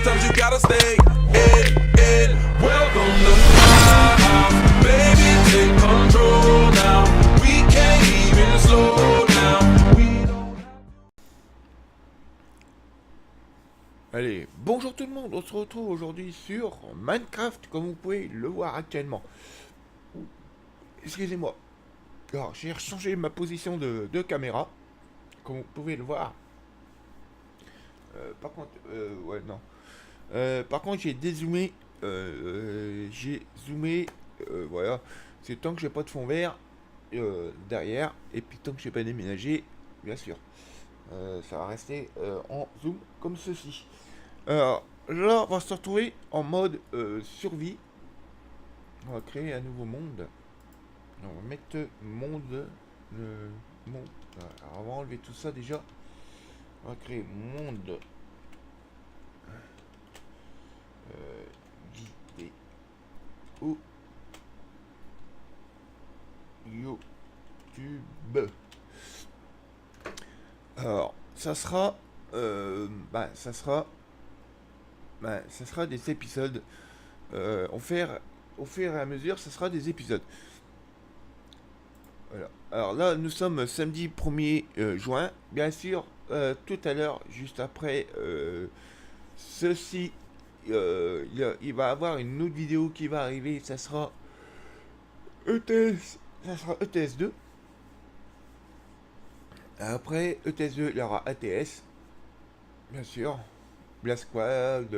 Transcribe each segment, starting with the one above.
sometimes you gotta stay in. Welcome to my house, baby, take control now. We can't even slow down. We don't have... Allez, bonjour tout le monde, on se retrouve aujourd'hui sur Minecraft, comme vous pouvez le voir actuellement. Excusez-moi. Alors, j'ai changé ma position de caméra, comme vous pouvez le voir. Par contre, ouais, non. Par contre, j'ai dézoomé, j'ai zoomé, voilà. C'est tant que j'ai pas de fond vert derrière, et puis tant que j'ai pas déménagé, bien sûr. Ça va rester en zoom comme ceci. Alors, là, on va se retrouver en mode survie. On va créer un nouveau monde. On va mettre monde. Monde. Alors, on va enlever tout ça déjà. On va créer monde. Vidéo. YouTube. Alors, ça sera. Ça sera des épisodes. Au fur et à mesure, ça sera des épisodes. Voilà. Alors là, nous sommes samedi 1er juin. Bien sûr, tout à l'heure, juste après ceci, il va y avoir une autre vidéo qui va arriver. Ça sera ETS. Ça sera ETS 2. Après ETS 2, il y aura ATS. Bien sûr. Blast Squad,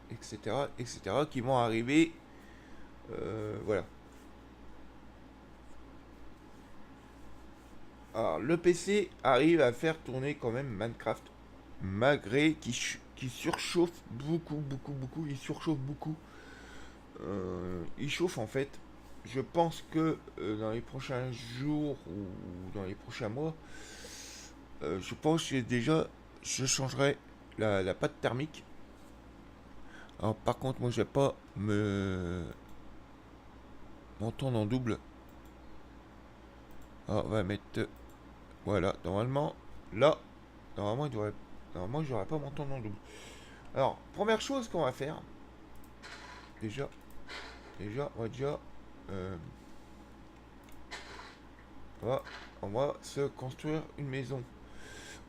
etc., qui vont arriver. Voilà. Alors, le PC arrive à faire tourner quand même Minecraft, malgré qu'il surchauffe beaucoup. Il surchauffe beaucoup. Il chauffe en fait. Je pense que dans les prochains jours ou dans les prochains mois, je pense que déjà je changerai la pâte thermique. Alors par contre, moi je vais pas m'entendre en double. Alors, on va mettre voilà, normalement normalement j'aurais pas mon temps en double. Alors, première chose qu'on va faire, déjà, on va déjà, on va se construire une maison.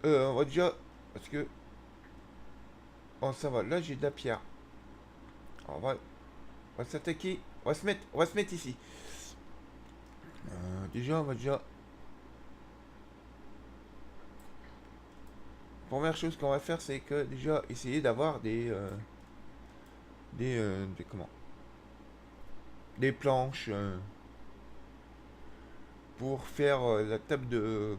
On va déjà, parce que, oh ça va, là j'ai de la pierre. Alors, on va s'attaquer, on va se mettre ici. Déjà, on va déjà. Première chose qu'on va faire, c'est que déjà essayer d'avoir des comment, des planches pour faire la table de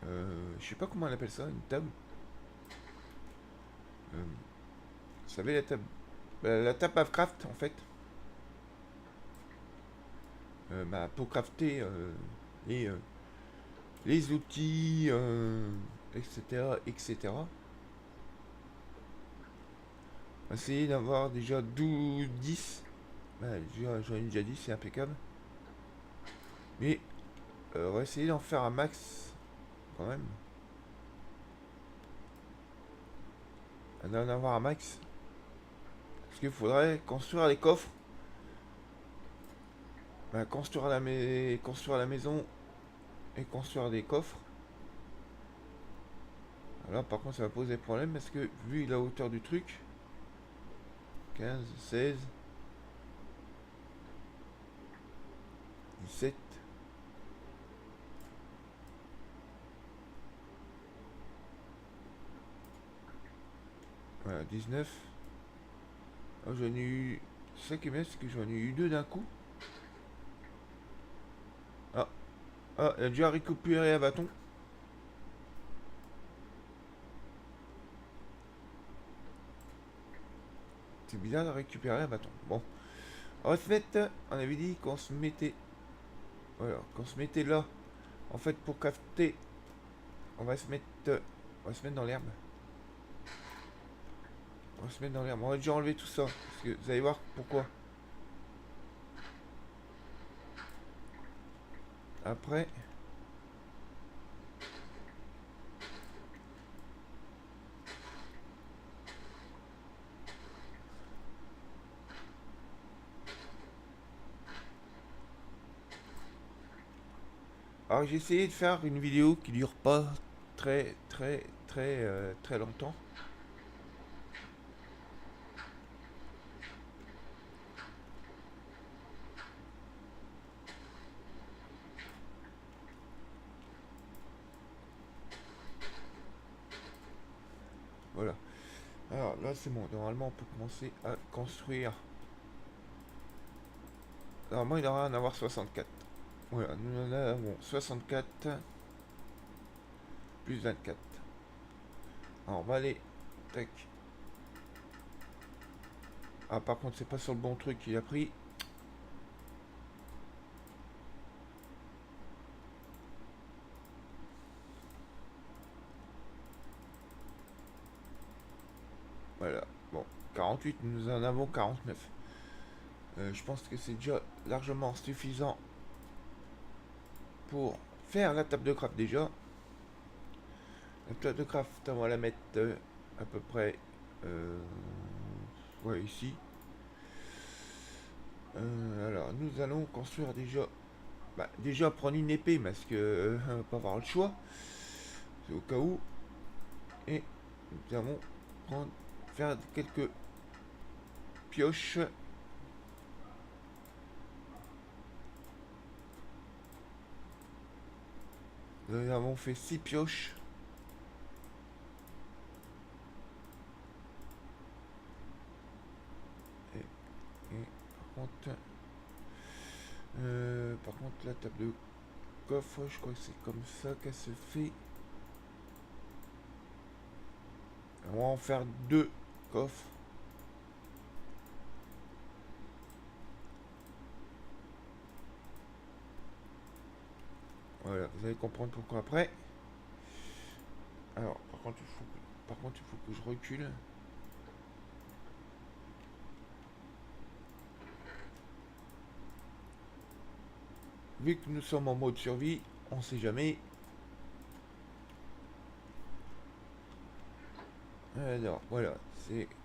je sais pas comment on appelle ça, une table. Vous savez la table à craft en fait. Pour crafter les outils, etc. Essayer d'avoir déjà 12, 10. J'en ai déjà dit, c'est impeccable. Mais on va essayer d'en faire un max quand même. D'en avoir un max. Parce qu'il faudrait construire les coffres. Construire la maison et construire des coffres. Alors par contre ça va poser problème parce que vu la hauteur du truc, 15, 16, 17, voilà, 19. Oh, j'en ai eu. C'est ça qui est bien, c'est que j'en ai eu deux d'un coup. Ah, il a déjà récupéré un bâton. C'est bizarre de récupérer un bâton. Bon. On va se mettre. On avait dit qu'on se mettait. Voilà, qu'on se mettait là. En fait, pour capter. On va se mettre. On va se mettre dans l'herbe. On va se mettre dans l'herbe. On va déjà enlever tout ça. Parce que vous allez voir pourquoi. Après. Alors j'ai essayé de faire une vidéo qui dure pas très longtemps. Voilà. Alors là c'est bon, normalement on peut commencer à construire. Normalement il devrait en avoir 64. Voilà, nous en avons 64 plus 24. Alors on va aller. Tac. Ah par contre c'est pas sur le bon truc qu'il a pris. Voilà. Bon, 48, nous en avons 49. Je pense que c'est déjà largement suffisant pour faire la table de craft déjà. La table de craft, on va la mettre à peu près ouais, ici. Alors, nous allons construire déjà. Bah, déjà prendre une épée parce que on va pas avoir le choix. C'est au cas où. Et nous allons faire quelques pioches. Nous avons fait 6 pioches. Et par contre, la table de coffre, je crois que c'est comme ça qu'elle se fait. On va en faire 2 coffres. Voilà, vous allez comprendre pourquoi après. Alors, par contre, il faut que je recule. Vu que nous sommes en mode survie, on sait jamais. Alors, voilà,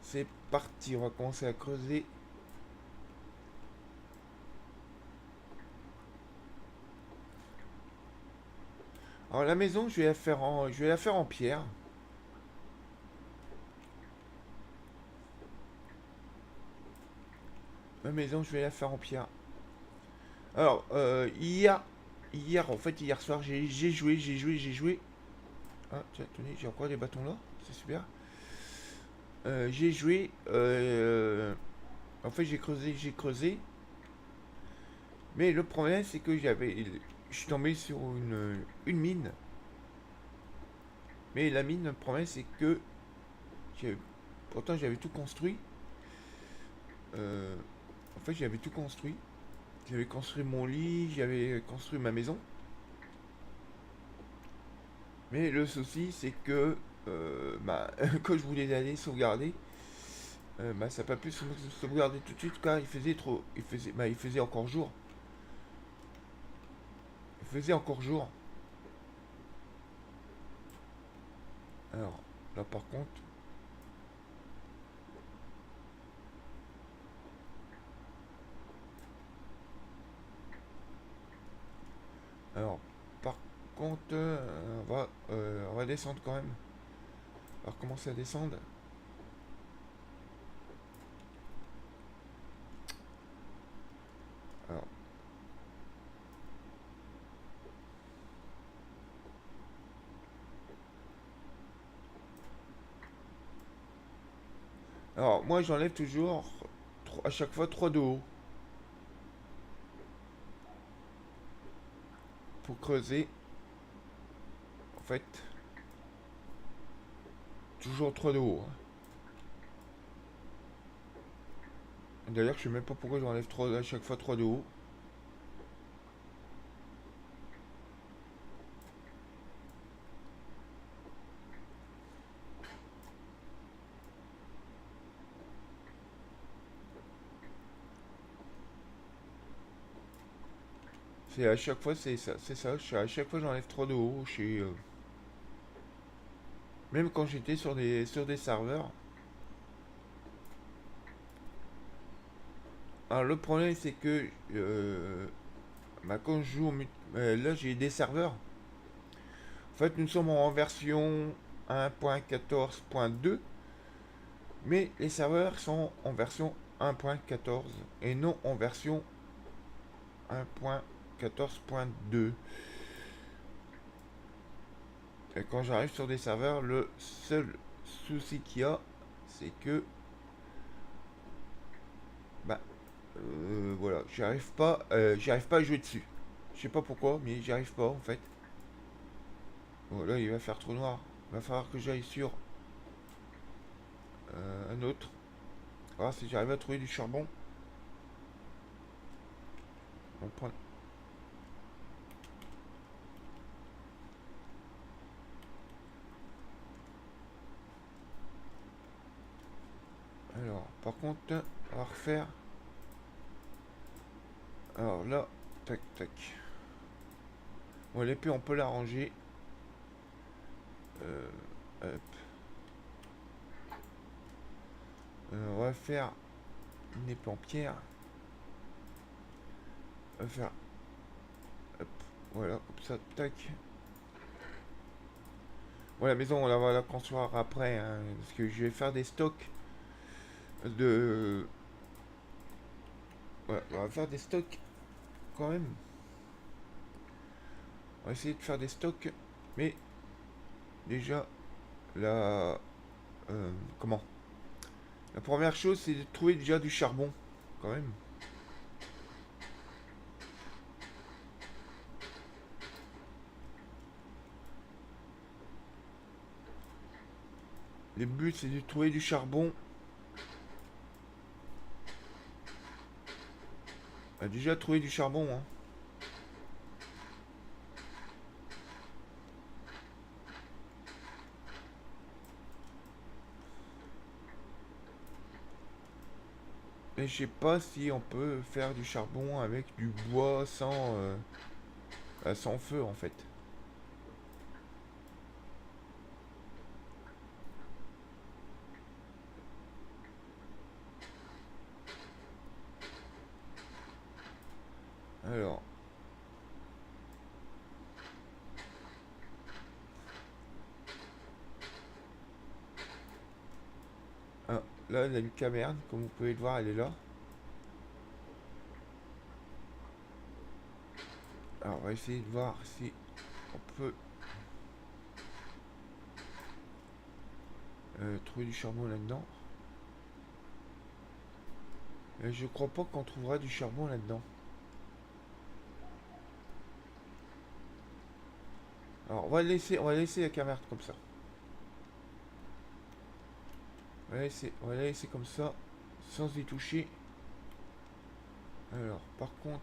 c'est parti. On va commencer à creuser. Alors la maison, je vais la faire en pierre. Ma maison, je vais la faire en pierre. Alors, hier soir, j'ai joué. Ah, tiens, tenez, j'ai encore des bâtons là. C'est super. J'ai joué. En fait, j'ai creusé. Mais le problème, c'est que je suis tombé sur une mine. Mais la mine, le problème, c'est que pourtant j'avais tout construit. En fait, j'avais tout construit. J'avais construit mon lit, j'avais construit ma maison. Mais le souci, c'est que bah, quand je voulais aller sauvegarder, bah, ça n'a pas pu sauvegarder tout de suite car il faisait trop. Il faisait encore jour. Il faisait encore jour. Alors, là par contre. Alors, par contre, on va descendre quand même. On va recommencer à descendre. Alors. Alors, moi j'enlève toujours à chaque fois 3 de haut. Pour creuser. En fait. Toujours 3 de haut. D'ailleurs, je sais même pas pourquoi j'enlève à chaque fois 3 de haut. C'est à chaque fois, c'est ça. À chaque fois, j'enlève 3 de haut. Même quand j'étais sur des serveurs. Alors, le problème, c'est que Bah, quand je joue là, j'ai des serveurs. En fait, nous sommes en version 1.14.2, mais les serveurs sont en version 1.14 et non en version 1.14.2. Et quand j'arrive sur des serveurs, le seul souci qu'il y a, c'est que bah voilà, j'y arrive pas à jouer dessus. Je sais pas pourquoi, mais j'y arrive pas en fait. Voilà, il va faire trop noir. Il va falloir que j'aille sur un autre. Voir si j'arrive à trouver du charbon. On prend. Alors, par contre, on va refaire. Alors là, tac, tac. Bon, l'épée, on peut la ranger. Hop. On va faire une épée en pierre. On va faire. Hop. Voilà, comme ça, tac. Bon, la maison, on va la construire après. Hein, parce que je vais faire des stocks de. Voilà, on va faire des stocks quand même. On va essayer de faire des stocks. Mais déjà, la. Comment? La première chose, c'est de trouver déjà du charbon. Quand même. Le but, c'est de trouver du charbon. On a déjà trouvé du charbon, hein. Mais je sais pas si on peut faire du charbon avec du bois sans feu, en fait. Alors. Ah, là, il y a une caverne, comme vous pouvez le voir, elle est là. Alors, on va essayer de voir si on peut trouver du charbon là-dedans. Je crois pas qu'on trouvera du charbon là-dedans. Alors, on va laisser la caverne comme ça. On va la laisser comme ça, sans y toucher. Alors, par contre,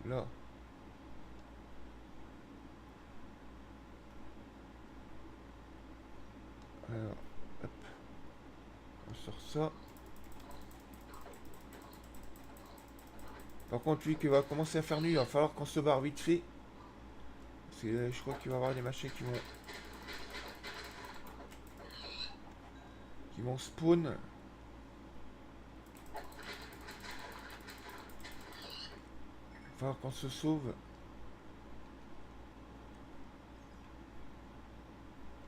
là. Alors, hop. On sort ça. Par contre, vu qu'il va commencer à faire nuit, il va falloir qu'on se barre vite fait. Parce que je crois qu'il va y avoir des machins qui vont spawn. Il va falloir qu'on se sauve.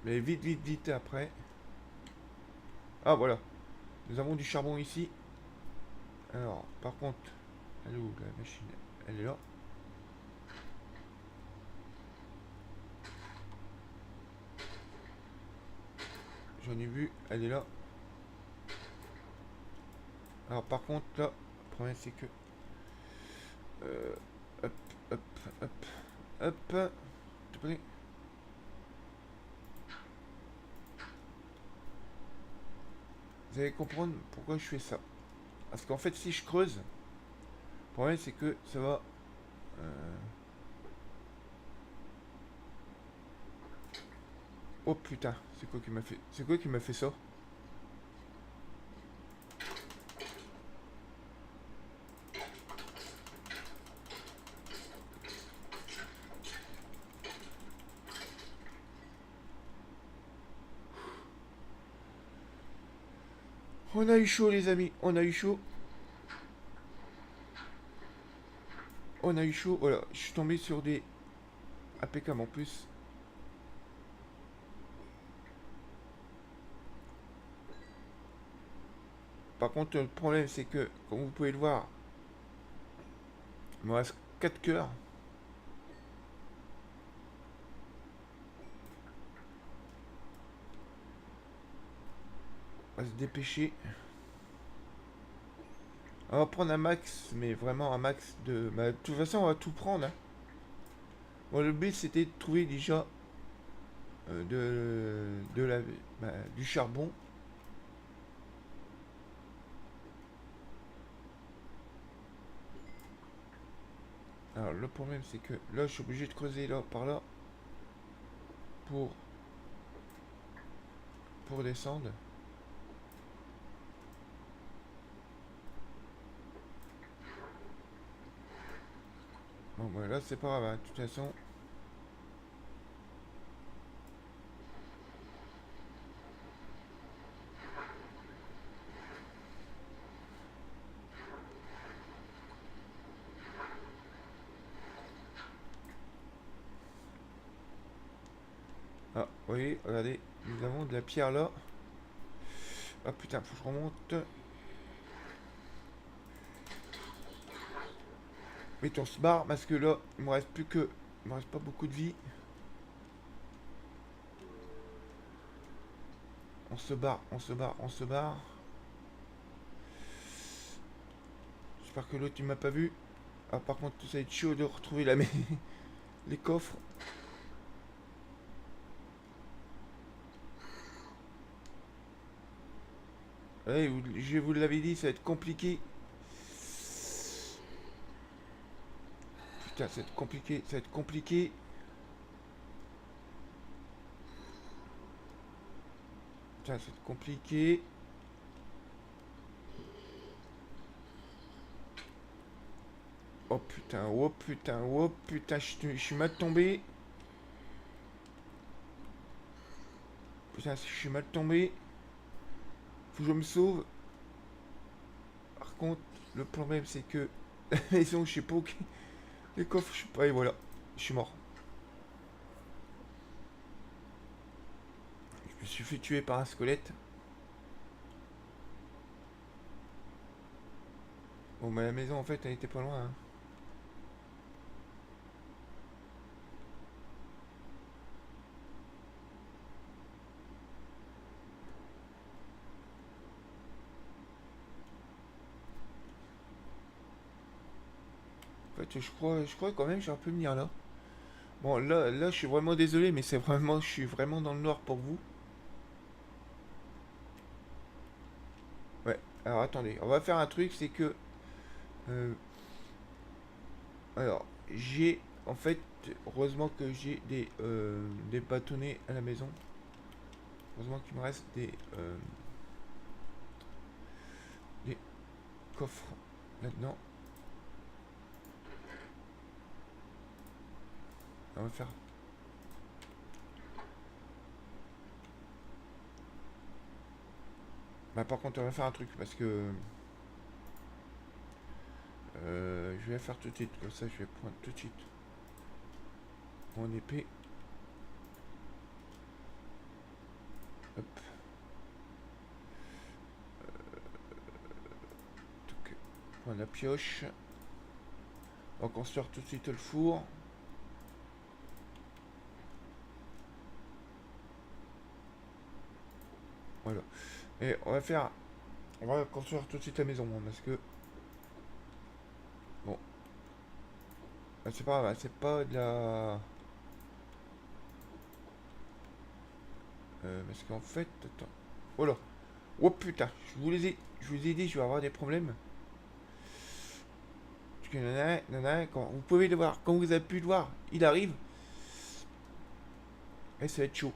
Mais vite, vite, vite après. Ah voilà. Nous avons du charbon ici. Alors, par contre, elle est où la machine? Elle est là. J'en ai vu, elle est là. Alors par contre là, le problème c'est que hop, hop, hop, hop, s'il te plaît. Vous allez comprendre pourquoi je fais ça. Parce qu'en fait si je creuse, le problème c'est que ça va oh putain, c'est quoi qui m'a fait. C'est quoi qui m'a fait ça? On a eu chaud les amis, on a eu chaud. on a eu chaud. Voilà, je suis tombé sur des impeccable en plus. Par contre, le problème, c'est que, comme vous pouvez le voir, il me reste 4 cœurs. On va se dépêcher. On va prendre un max, mais vraiment un max de... Bah, de toute façon, on va tout prendre. Hein. Bon, le but, c'était de trouver déjà du charbon. Alors, le problème, c'est que là, je suis obligé de creuser là, par là. Pour descendre. Bon, bah, là, c'est pas grave, hein. De toute façon... Ah, vous voyez, regardez, nous avons de la pierre là. Ah putain, faut que je remonte. Oui, on se barre parce que là, il me reste plus que... Il me reste pas beaucoup de vie. On se barre, on se barre, on se barre. J'espère que l'autre il m'a pas vu. Ah par contre ça va être chaud de retrouver les coffres. Ouais, je vous l'avais dit, ça va être compliqué. Putain, ça va être compliqué, ça va être compliqué. Putain, ça va être compliqué. Oh putain, oh putain, oh putain, je suis mal tombé. Putain, je suis mal tombé. Faut que je me sauve. Par contre, le problème c'est que la maison, je sais pas où. Les coffres, je suis pas. Et voilà, je suis mort. Je me suis fait tuer par un squelette. Bon, mais la maison en fait, elle était pas loin. Hein. En fait, je crois quand même que j'aurais pu venir là. Bon, là, je suis vraiment désolé, mais c'est vraiment, je suis vraiment dans le noir pour vous. Ouais. Alors attendez, on va faire un truc, c'est que, euh, alors, j'ai, en fait, heureusement que j'ai des bâtonnets à la maison. Heureusement qu'il me reste des coffres là-dedans. On va faire. Bah par contre on va faire un truc parce que je vais faire tout de suite, comme ça je vais prendre tout de suite mon épée. Hop. Prendre la pioche. On va construire tout de suite le four. Voilà. Et on va construire tout de suite la maison, hein, parce que bon, c'est pas grave, c'est pas de la parce qu'en fait, attends. Oh là. Oh putain, je vous ai dit, je vais avoir des problèmes. Parce que quand vous pouvez le voir, quand vous avez pu le voir, il arrive. Et ça va être chaud.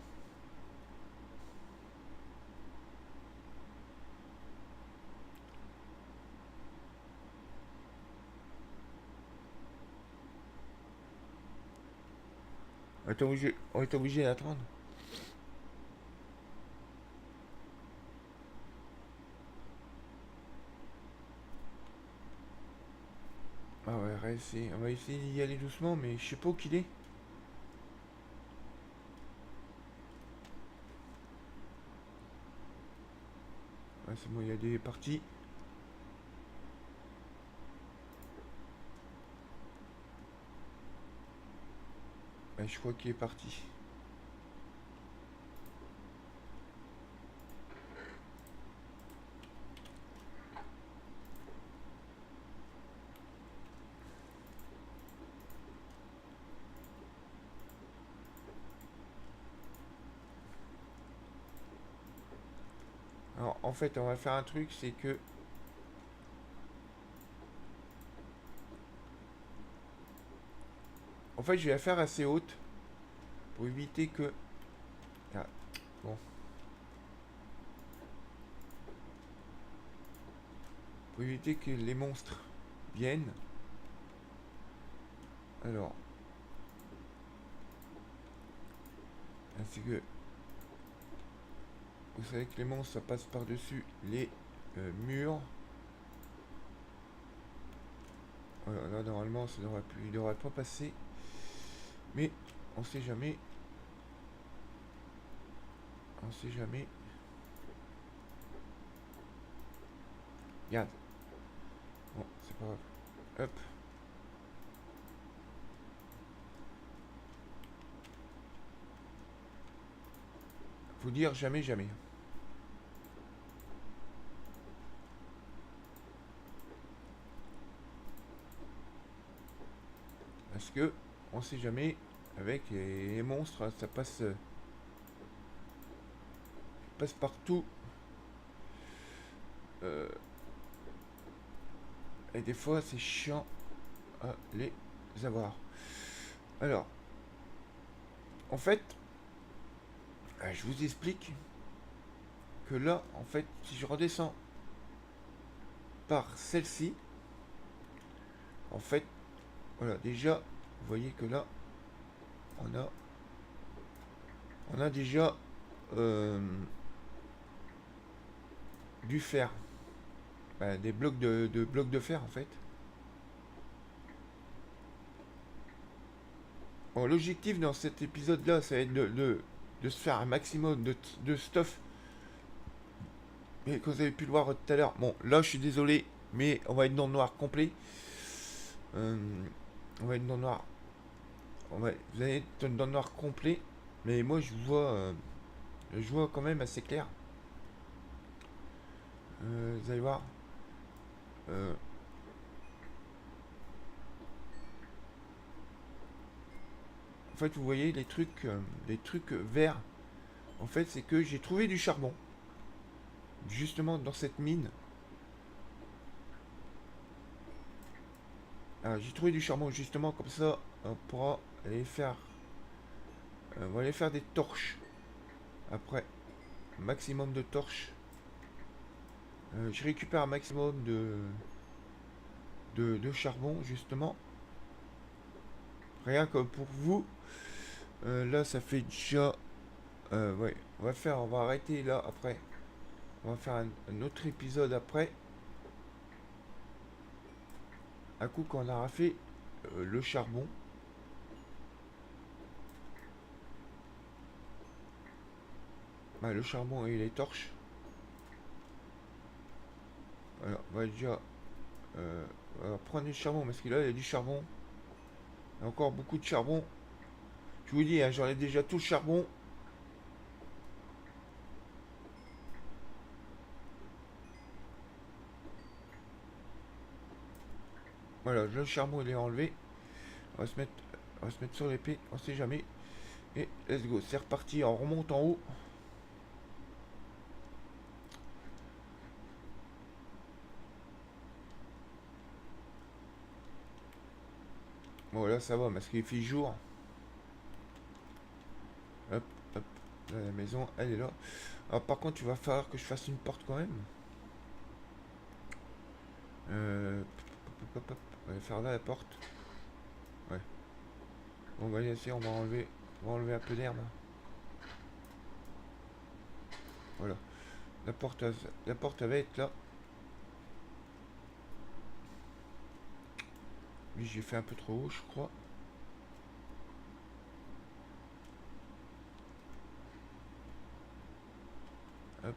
On est obligé d'attendre. Ah ouais, on va essayer d'y aller doucement, mais je sais pas où qu'il est. Ouais, c'est bon, il y a des parties. Ouais, je crois qu'il est parti. Alors, en fait, on va faire un truc, c'est que... En fait, je vais la faire assez haute pour éviter que... Ah, bon. Pour éviter que les monstres viennent. Alors... C'est que... Vous savez que les monstres, ça passe par-dessus les murs. Voilà, là, normalement, ça devrait plus, il devrait pas passer. Mais, on sait jamais. On sait jamais. Regarde. Bon, c'est pas grave. Hop. Faut dire jamais, jamais. Parce que, on sait jamais, avec les monstres, ça passe... passe partout. Et des fois, c'est chiant à les avoir. Alors, en fait, je vous explique que là, en fait, si je redescends par celle-ci, en fait, voilà, déjà, vous voyez que là, on a déjà du fer. Des blocs de blocs de fer, en fait. Bon, l'objectif dans cet épisode-là, ça va être de se faire un maximum de stuff. Mais comme vous avez pu le voir tout à l'heure, bon, là, je suis désolé, mais on va être dans le noir complet. On va être dans le noir. Vous allez être dans le noir complet. Mais moi, je vois quand même assez clair. Vous allez voir. En fait, vous voyez les trucs verts. En fait, c'est que j'ai trouvé du charbon. Justement, dans cette mine. J'ai trouvé du charbon, justement, comme ça, on pourra aller faire... on va aller faire des torches. Après, maximum de torches. Je récupère un maximum de charbon, justement. Rien que pour vous. Là, ça fait déjà... ouais, on va arrêter là, après. On va faire un autre épisode après. Un coup qu'on aura fait le charbon. Le charbon et les torches. Voilà, on va déjà on va prendre du charbon parce que là il y a du charbon. Il y a encore beaucoup de charbon. Je vous dis, hein, j'en ai déjà tout le charbon. Voilà, le charbon il est enlevé. On va se mettre sur l'épée, on sait jamais. Et let's go, c'est reparti, on remonte en haut. Bon là ça va parce qu'il fait jour. Hop, hop, là, la maison elle est là. Alors par contre il va falloir que je fasse une porte quand même. On va faire là la porte. Ouais. Bon bah ici on va enlever un peu d'herbe. Voilà. La porte elle va être là. Mais j'ai fait un peu trop haut, je crois. Hop.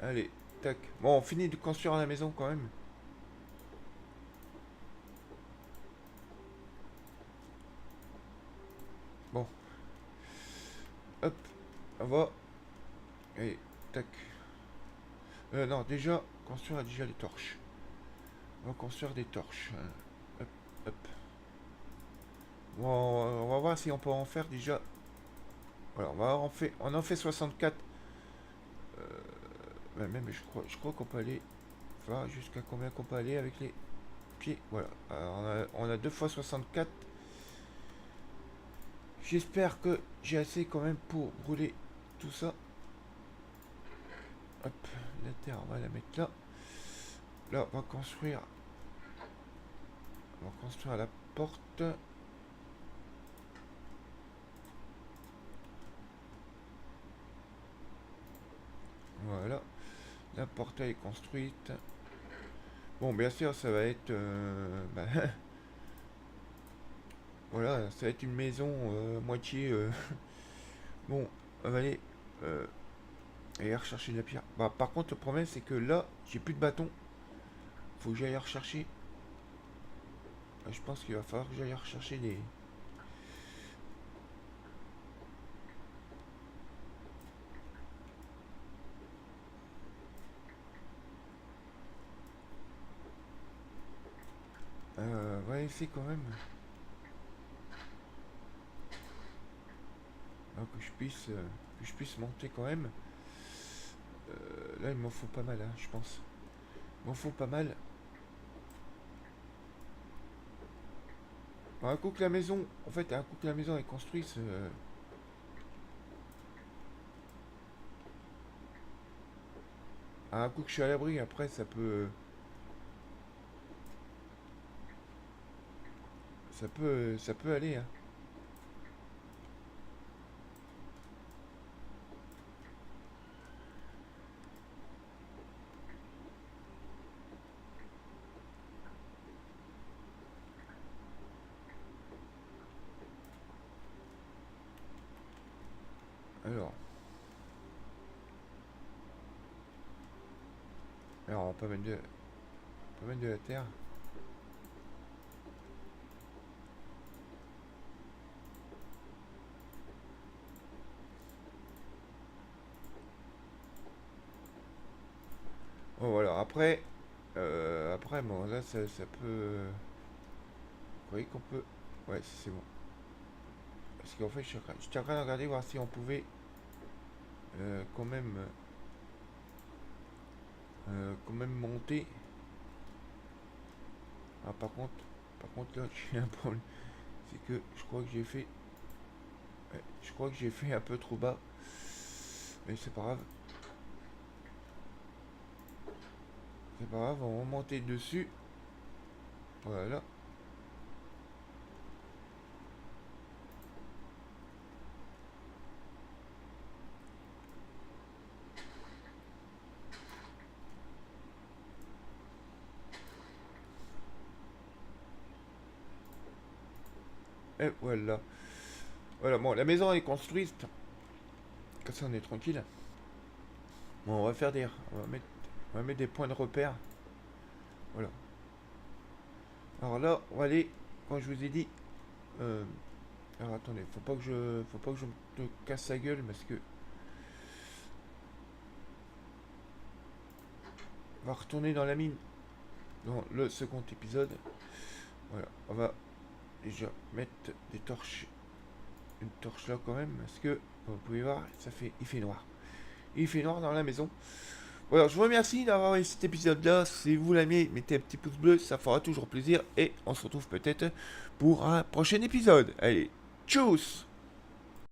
Allez, tac. Bon, on finit de construire la maison quand même. Bon. Hop. On va. Allez, tac. Non, déjà, construire déjà les torches. On va construire des torches. Hop, hop. Bon, on va voir si on peut en faire déjà. Voilà, on en fait 64. Même, je crois qu'on peut aller. Voir jusqu'à combien qu'on peut aller avec les pieds. Voilà. Alors, on a 2 fois 64. J'espère que j'ai assez quand même pour brûler tout ça. Hop, la terre, on va la mettre là. Là, on va construire. On va construire la porte. Voilà. La porte est construite. Bon, bien sûr, ça va être... voilà, ça va être une maison moitié... Bon, on va aller... aller rechercher de la pierre. Bah, par contre, le problème, c'est que là, j'ai plus de bâton. Faut que j'aille rechercher. Je pense qu'il va falloir que j'aille rechercher des... on va essayer quand même. Alors que je puisse monter quand même. Là, il m'en faut pas mal, hein, je pense. Il m'en faut pas mal. Un coup que la maison, en fait, un coup que la maison est construite, un coup que je suis à l'abri, après, ça peut aller, hein. Alors, on peut mettre de la terre. Bon, voilà, après, bon, là, ça peut... Vous voyez qu'on peut... Ouais, c'est bon. Parce qu'en fait, j'étais en train de regarder, voir si on pouvait quand même monter. Ah, par contre, là, j'ai un problème. C'est que je crois que j'ai fait... Ouais, je crois que j'ai fait un peu trop bas. Mais c'est pas grave. C'est pas grave, on va monter dessus. Voilà. Et voilà. Voilà, bon, la maison est construite. Comme ça, on est tranquille. Bon, on va mettre des points de repère. Voilà. Alors là, on va aller, comme je vous ai dit. Alors attendez, faut pas que je me casse la gueule parce que on va retourner dans la mine dans le second épisode. Voilà, on va déjà mettre des torches, une torche là quand même parce que comme vous pouvez voir, il fait noir. Il fait noir dans la maison. Voilà, je vous remercie d'avoir vu cet épisode-là. Si vous l'aimez, mettez un petit pouce bleu, ça fera toujours plaisir. Et on se retrouve peut-être pour un prochain épisode. Allez, tchuss!